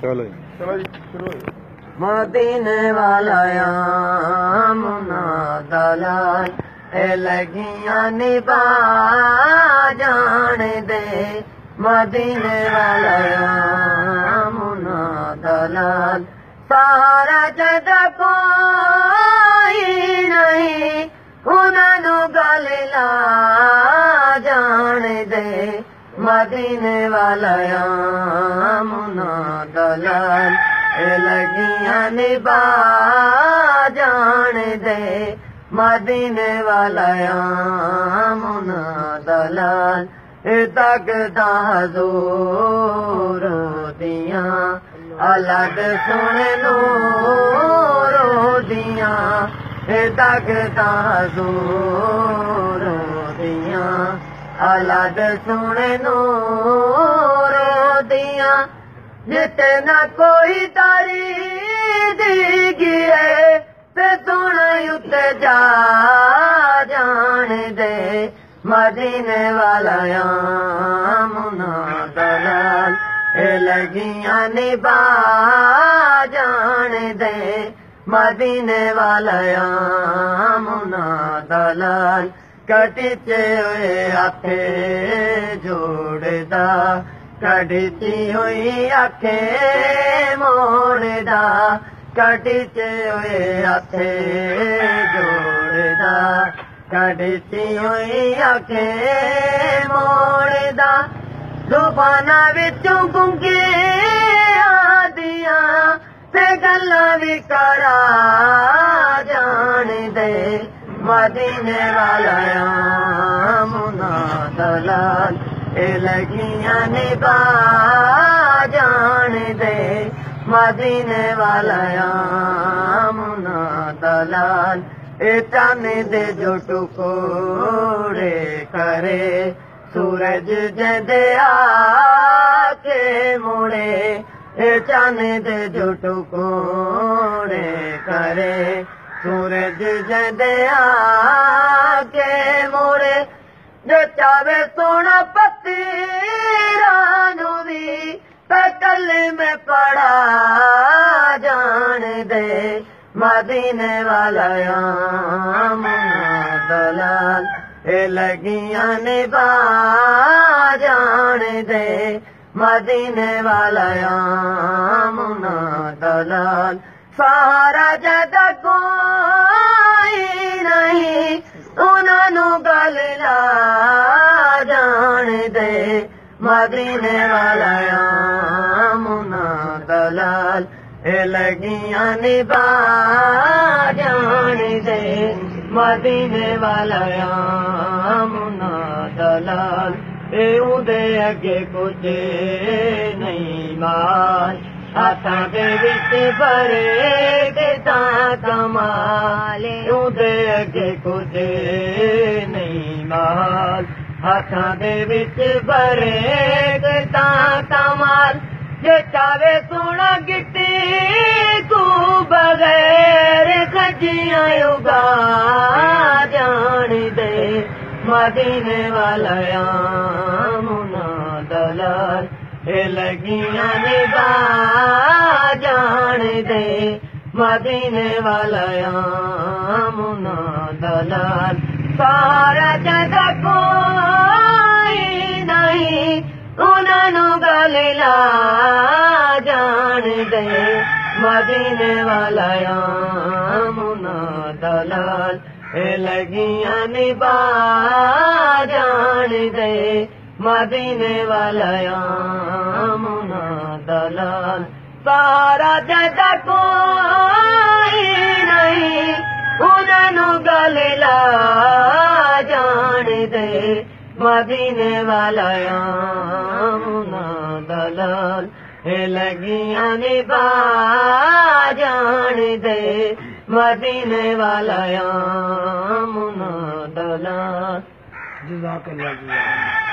चलो चलो जी शुरू हो मदीने वाला मुना दलाल लगियां निभा जान दे मदीने वाला मुना दलाल सारा जद कोई नहीं उन्होंने गल ला जान दे मदीने वाला मुना दलाल लगियां निभा जान दे मदीने वाला मुना दलाल तकदा जोर दियां अलग सुन नूरो दियां तकदा जोर दियां अलग सुन नूरो दियां जिते न कोई तारी दी है ते सुन उते जा जान दे मदीने वाला मुना दलाल लगियां निभा जान दे मदीने वाला मुना दलाल कटिचे हुए आखे जोड़दा कटिची हुई आखे मोड़दा कटिचे हुए आखे जोड़दा कटिची हुई आखे मोड़दा जुबाना विचों गुंगे आदियां ते गल्लां भी करा जान दे मदीने वाला मुना दलाल लगियां निभा जान दे मदीने वाला मुना दलाल चन दे जो टुकोड़े करे सूरज जदे आके मुड़े चन दे जो टुकोड़े करे सूरज जदे आके मुड़े जो चावे सोना पति रानू दी कल में पड़ा जान दे मदीने वाला मुना दलाल लगियां निभा जान दे मदीने वाला मुना दलाल सारा जद कोई नहीं उन्होंने गल ला जान दे मदीने वाला मुना दलाल लगियां निभा जान दे मदीने वाला मुना दलाल उदे अगे कुछ नहीं माल हाथां दे विच भरे किता कमाल उदे अगे कुछ नहीं माल हाथां दे विच भरे किता कमाल जे चावे सोना गिट्टी तू बगैर खजियां उगा जान दे मदीने वाला मुना दलाल लगियां निभा जान दे मदीने वाला मुना दलाल सारा जद कोई नहीं उन्होंने गल ला जान दे मदीने वाला मुना दलाल लगियां निभा जान दे मदीने वाला मुना दलाल सारा जद कोई नहीं उन्होंने गल ला जान दे मदीने वाला मुना दलाल लगियां निभा जान दे मदीने वाला मुना दलाल। जज़ाकल्लाह।